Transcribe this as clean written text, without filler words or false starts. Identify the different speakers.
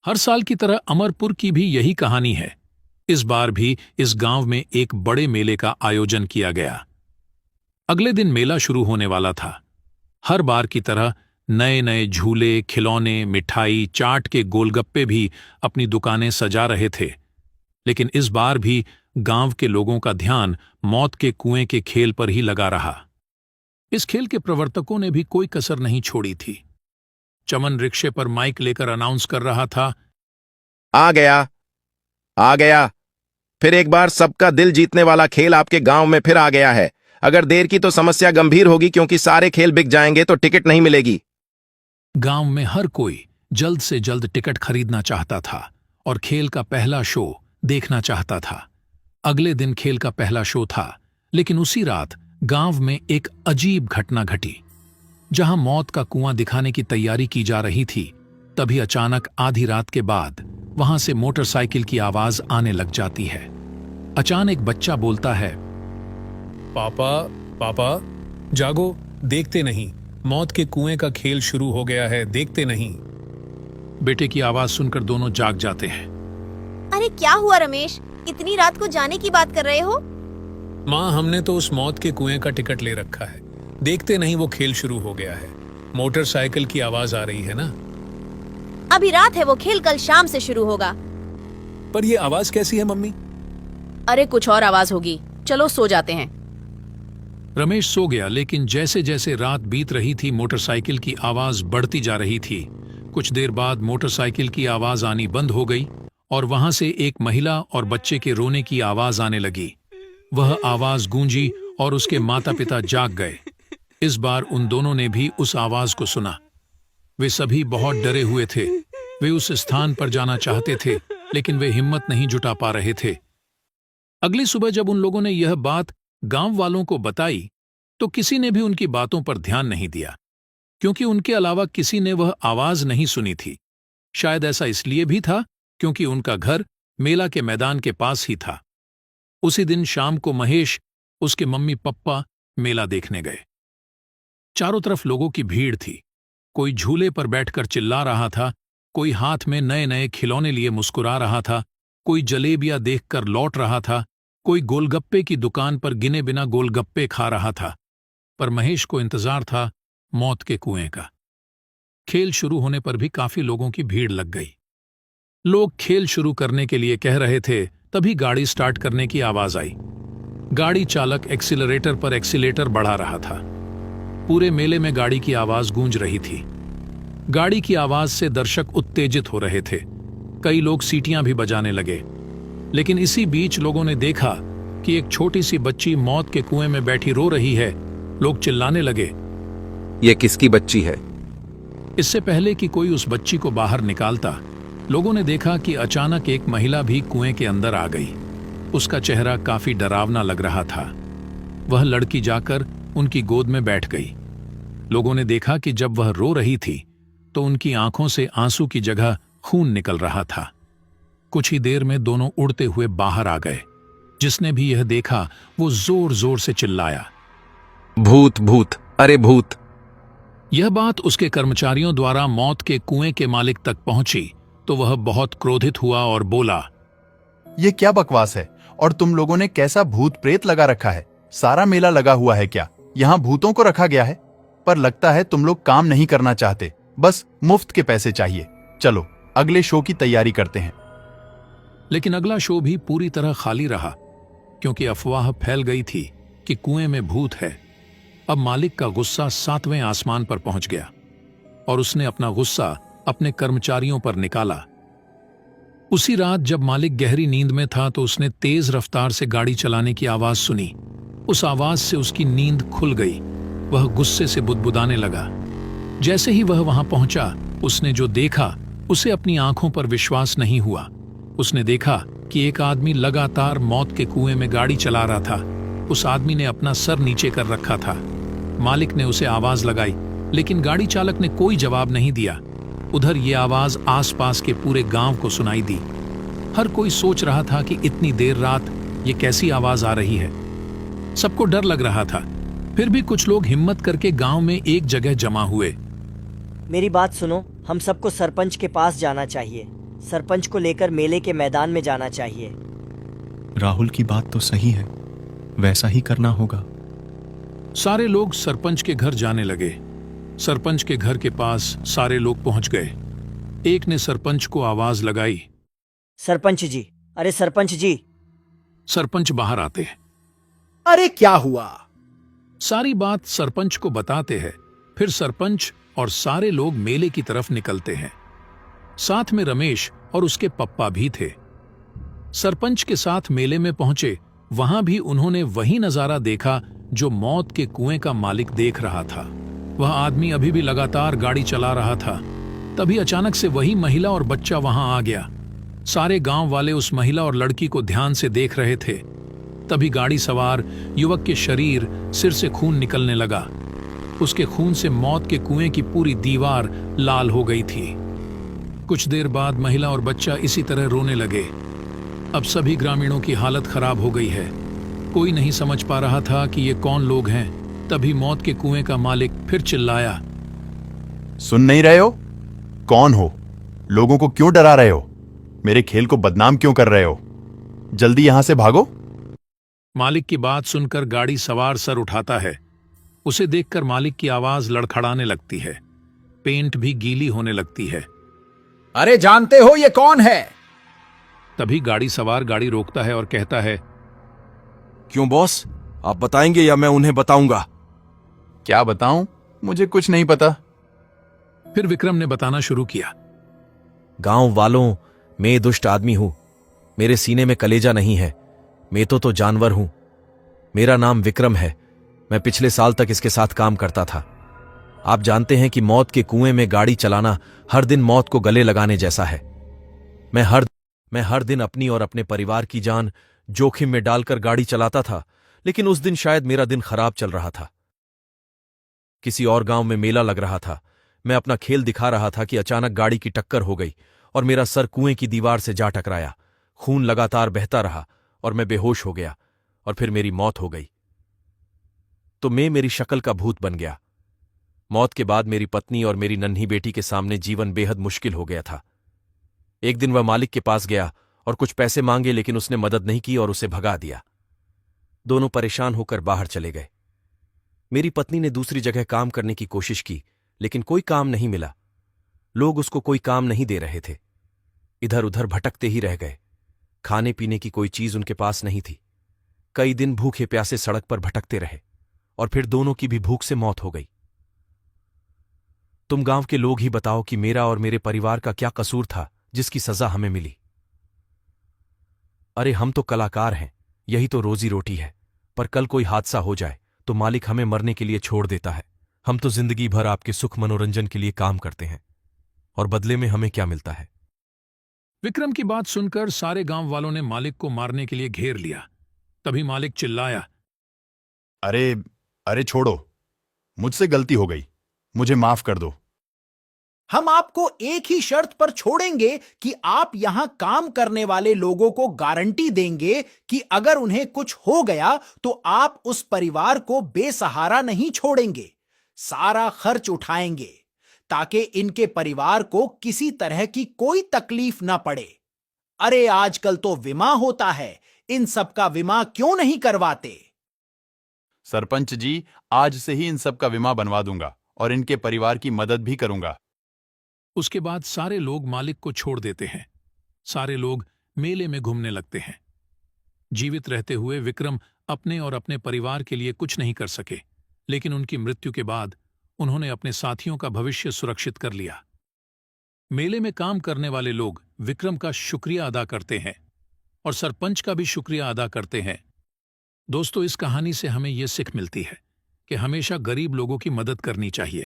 Speaker 1: हर साल की तरह अमरपुर की भी यही कहानी है। इस बार भी इस गांव में एक बड़े मेले का आयोजन किया गया। अगले दिन मेला शुरू होने वाला था। हर बार की तरह नए नए झूले, खिलौने, मिठाई, चाट के गोलगप्पे भी अपनी दुकानें सजा रहे थे। लेकिन इस बार भी गांव के लोगों का ध्यान मौत के कुएं के खेल पर ही लगा रहा। इस खेल के प्रवर्तकों ने भी कोई कसर नहीं छोड़ी थी। चमन रिक्शे पर माइक लेकर अनाउंस कर रहा था,
Speaker 2: आ गया, आ गया। फिर एक बार सबका दिल जीतने वाला खेल आपके गांव में फिर आ गया है। अगर देर की तो समस्या गंभीर होगी, क्योंकि सारे खेल बिक जाएंगे तो टिकट नहीं मिलेगी।
Speaker 1: गांव में हर कोई जल्द से जल्द टिकट खरीदना चाहता था और खेल का पहला शो देखना चाहता था। अगले दिन खेल का पहला शो था, लेकिन उसी रात गांव में एक अजीब घटना घटी। जहां मौत का कुआं दिखाने की तैयारी की जा रही थी, तभी अचानक आधी रात के बाद वहां से मोटरसाइकिल की आवाज आने लग जाती है। अचानक बच्चा बोलता है,
Speaker 3: पापा, पापा, जागो, देखते नहीं, मौत के कुएं का खेल शुरू हो गया है, देखते नहीं।
Speaker 1: बेटे की आवाज सुनकर दोनों जाग जाते हैं।
Speaker 4: अरे क्या हुआ रमेश, इतनी रात को जाने की बात कर रहे हो?
Speaker 3: माँ, हमने तो उस मौत के कुएं का टिकट ले रखा है, देखते नहीं वो खेल शुरू हो गया है। मोटरसाइकिल की आवाज आ रही है ना।
Speaker 4: अभी रात है, वो खेल कल शाम से शुरू होगा।
Speaker 3: पर ये आवाज कैसी है मम्मी?
Speaker 4: अरे कुछ और आवाज होगी, चलो सो जाते हैं।
Speaker 1: रमेश सो गया, लेकिन जैसे जैसे रात बीत रही थी मोटरसाइकिल की आवाज बढ़ती जा रही थी। कुछ देर बाद मोटरसाइकिल की आवाज आनी बंद हो गई और वहां से एक महिला और बच्चे के रोने की आवाज आने लगी। वह आवाज गूंजी और उसके माता पिता जाग गए। इस बार उन दोनों ने भी उस आवाज को सुना। वे सभी बहुत डरे हुए थे। वे उस स्थान पर जाना चाहते थे, लेकिन वे हिम्मत नहीं जुटा पा रहे थे। अगली सुबह जब उन लोगों ने यह बात गांव वालों को बताई, तो किसी ने भी उनकी बातों पर ध्यान नहीं दिया, क्योंकि उनके अलावा किसी ने वह आवाज नहीं सुनी थी। शायद ऐसा इसलिए भी था क्योंकि उनका घर मेला के मैदान के पास ही था। उसी दिन शाम को महेश, उसके मम्मी पप्पा मेला देखने गए। चारों तरफ लोगों की भीड़ थी। कोई झूले पर बैठकर चिल्ला रहा था, कोई हाथ में नए नए खिलौने लिए मुस्कुरा रहा था, कोई जलेबियां देखकर लौट रहा था, कोई गोलगप्पे की दुकान पर गिने बिना गोलगप्पे खा रहा था। पर महेश को इंतजार था मौत के कुएं का। खेल शुरू होने पर भी काफी लोगों की भीड़ लग गई। लोग खेल शुरू करने के लिए कह रहे थे, तभी गाड़ी स्टार्ट करने की आवाज आई। गाड़ी चालक एक्सीलरेटर पर एक्सीलेटर बढ़ा रहा था। पूरे मेले में गाड़ी की आवाज गूंज रही थी। गाड़ी की आवाज से दर्शक उत्तेजित हो रहे थे। कई लोग सीटियां भी बजाने लगे। लेकिन इसी बीच लोगों ने देखा कि एक छोटी सी बच्ची मौत के कुएं में बैठी रो रही है। लोग चिल्लाने लगे,
Speaker 2: ये किसकी बच्ची है?
Speaker 1: इससे पहले कि कोई उस बच्ची को बाहर निकालता, लोगों ने देखा कि अचानक एक महिला भी कुएं के अंदर आ गई। उसका चेहरा काफी डरावना लग रहा था। वह लड़की जाकर उनकी गोद में बैठ गई। लोगों ने देखा कि जब वह रो रही थी तो उनकी आंखों से आंसू की जगह खून निकल रहा था। कुछ ही देर में दोनों उड़ते हुए बाहर आ गए। जिसने भी यह देखा वो जोर जोर से चिल्लाया,
Speaker 2: भूत, भूत, अरे भूत।
Speaker 1: यह बात उसके कर्मचारियों द्वारा मौत के कुएं के मालिक तक पहुंची तो वह बहुत क्रोधित हुआ और बोला,
Speaker 5: ये क्या बकवास है? और तुम लोगों ने कैसा भूत प्रेत लगा रखा है? सारा मेला लगा हुआ है क्या? यहाँ भूतों को रखा गया है? पर लगता है तुम लोग काम नहीं करना चाहते, बस मुफ्त के पैसे चाहिए। चलो अगले शो की तैयारी करते हैं।
Speaker 1: लेकिन अगला शो भी पूरी तरह खाली रहा, क्योंकि अफवाह फैल गई थी कि कुएं में भूत है। अब मालिक का गुस्सा 7वें आसमान पर पहुंच गया और उसने अपना गुस्सा अपने कर्मचारियों पर निकाला। उसी रात जब मालिक गहरी नींद में था तो उसने तेज रफ्तार से गाड़ी चलाने की आवाज सुनी। उस आवाज से उसकी नींद खुल गई। वह गुस्से से बुदबुदाने लगा। जैसे ही वह वहां पहुंचा, उसने जो देखा उसे अपनी आंखों पर विश्वास नहीं हुआ। उसने देखा कि एक आदमी लगातार मौत के कुएं में गाड़ी चला रहा था। उस आदमी ने अपना सर नीचे कर रखा था। मालिक ने उसे आवाज लगाई, लेकिन गाड़ी चालक ने कोई जवाब नहीं दिया। उधर ये आवाज आसपास के पूरे गांव को सुनाई दी। हर कोई सोच रहा था कि इतनी देर रात ये कैसी आवाज आ रही है। सबको डर लग रहा था। फिर भी कुछ लोग हिम्मत करके गांव में एक जगह जमा हुए।
Speaker 6: मेरी बात सुनो, हम सबको सरपंच के पास जाना चाहिए। सरपंच को लेकर मेले के मैदान में जाना चाहिए।
Speaker 7: राहुल की बात तो सही है, वैसा ही करना होगा।
Speaker 1: सारे लोग सरपंच के घर जाने लगे। सरपंच के घर के पास सारे लोग पहुंच गए। एक ने सरपंच को आवाज लगाई।
Speaker 6: सरपंच जी, अरे सरपंच जी।
Speaker 1: सरपंच बाहर आते हैं।
Speaker 8: अरे क्या हुआ?
Speaker 1: सारी बात सरपंच को बताते हैं। फिर सरपंच और सारे लोग मेले की तरफ निकलते हैं। साथ में रमेश और उसके पप्पा भी थे। सरपंच के साथ मेले में पहुंचे। वहां भी उन्होंने वही नजारा देखा जो मौत के कुएं का मालिक देख रहा था। वह आदमी अभी भी लगातार गाड़ी चला रहा था। तभी अचानक से वही महिला और बच्चा वहां आ गया। सारे गांव वाले उस महिला और लड़की को ध्यान से देख रहे थे। तभी गाड़ी सवार युवक के शरीर सिर से खून निकलने लगा। उसके खून से मौत के कुएं की पूरी दीवार लाल हो गई थी। कुछ देर बाद महिला और बच्चा इसी तरह रोने लगे। अब सभी ग्रामीणों की हालत खराब हो गई है। कोई नहीं समझ पा रहा था कि ये कौन लोग हैं। तभी मौत के कुएं का मालिक फिर चिल्लाया।
Speaker 5: सुन नहीं रहे हो? कौन हो? लोगों को क्यों डरा रहे हो? मेरे खेल को बदनाम क्यों कर रहे हो? जल्दी यहां से भागो।
Speaker 1: मालिक की बात सुनकर गाड़ी सवार सर उठाता है। उसे देखकर मालिक की आवाज लड़खड़ाने लगती है। पेंट भी गीली होने लगती है।
Speaker 8: अरे जानते हो ये कौन है?
Speaker 1: तभी गाड़ी सवार गाड़ी रोकता है और कहता है,
Speaker 9: क्यों बॉस, आप बताएंगे या मैं उन्हें बताऊंगा?
Speaker 5: क्या बताऊं? मुझे कुछ नहीं पता।
Speaker 1: फिर विक्रम ने बताना शुरू किया।
Speaker 9: गांव वालों, मैं दुष्ट आदमी हूं। मेरे सीने में कलेजा नहीं है। मैं तो जानवर हूं। मेरा नाम विक्रम है। मैं पिछले साल तक इसके साथ काम करता था। आप जानते हैं कि मौत के कुएं में गाड़ी चलाना हर दिन मौत को गले लगाने जैसा है। मैं हर दिन अपनी और अपने परिवार की जान जोखिम में डालकर गाड़ी चलाता था, लेकिन उस दिन शायद मेरा दिन खराब चल रहा था। किसी और गांव में मेला लग रहा था। मैं अपना खेल दिखा रहा था कि अचानक गाड़ी की टक्कर हो गई और मेरा सर कुएं की दीवार से जा टकराया। खून लगातार बहता रहा और मैं बेहोश हो गया और फिर मेरी मौत हो गई। तो मैं मेरी शक्ल का भूत बन गया। मौत के बाद मेरी पत्नी और मेरी नन्ही बेटी के सामने जीवन बेहद मुश्किल हो गया था। एक दिन वह मालिक के पास गया और कुछ पैसे मांगे, लेकिन उसने मदद नहीं की और उसे भगा दिया। दोनों परेशान होकर बाहर चले गए। मेरी पत्नी ने दूसरी जगह काम करने की कोशिश की, लेकिन कोई काम नहीं मिला। लोग उसको कोई काम नहीं दे रहे थे। इधर उधर भटकते ही रह गए। खाने पीने की कोई चीज उनके पास नहीं थी। कई दिन भूखे प्यासे सड़क पर भटकते रहे और फिर दोनों की भी भूख से मौत हो गई। तुम गांव के लोग ही बताओ कि मेरा और मेरे परिवार का क्या कसूर था जिसकी सजा हमें मिली। अरे हम तो कलाकार हैं, यही तो रोजी रोटी है। पर कल कोई हादसा हो जाए तो मालिक हमें मरने के लिए छोड़ देता है। हम तो जिंदगी भर आपके सुख मनोरंजन के लिए काम करते हैं और बदले में हमें क्या मिलता है?
Speaker 1: विक्रम की बात सुनकर सारे गांव वालों ने मालिक को मारने के लिए घेर लिया। तभी मालिक चिल्लाया।
Speaker 5: अरे अरे छोड़ो, मुझसे गलती हो गई, मुझे माफ कर दो।
Speaker 8: हम आपको एक ही शर्त पर छोड़ेंगे कि आप यहां काम करने वाले लोगों को गारंटी देंगे कि अगर उन्हें कुछ हो गया तो आप उस परिवार को बेसहारा नहीं छोड़ेंगे। सारा खर्च उठाएंगे ताकि इनके परिवार को किसी तरह की कोई तकलीफ ना पड़े। अरे आजकल तो बीमा होता है, इन सब का बीमा क्यों नहीं करवाते?
Speaker 5: सरपंच जी, आज से ही इन सब का बीमा बनवा दूंगा और इनके परिवार की मदद भी करूंगा।
Speaker 1: उसके बाद सारे लोग मालिक को छोड़ देते हैं। सारे लोग मेले में घूमने लगते हैं। जीवित रहते हुए विक्रम अपने और अपने परिवार के लिए कुछ नहीं कर सके, लेकिन उनकी मृत्यु के बाद उन्होंने अपने साथियों का भविष्य सुरक्षित कर लिया। मेले में काम करने वाले लोग विक्रम का शुक्रिया अदा करते हैं और सरपंच का भी शुक्रिया अदा करते हैं। दोस्तों, इस कहानी से हमें यह सीख मिलती है कि हमेशा गरीब लोगों की मदद करनी चाहिए।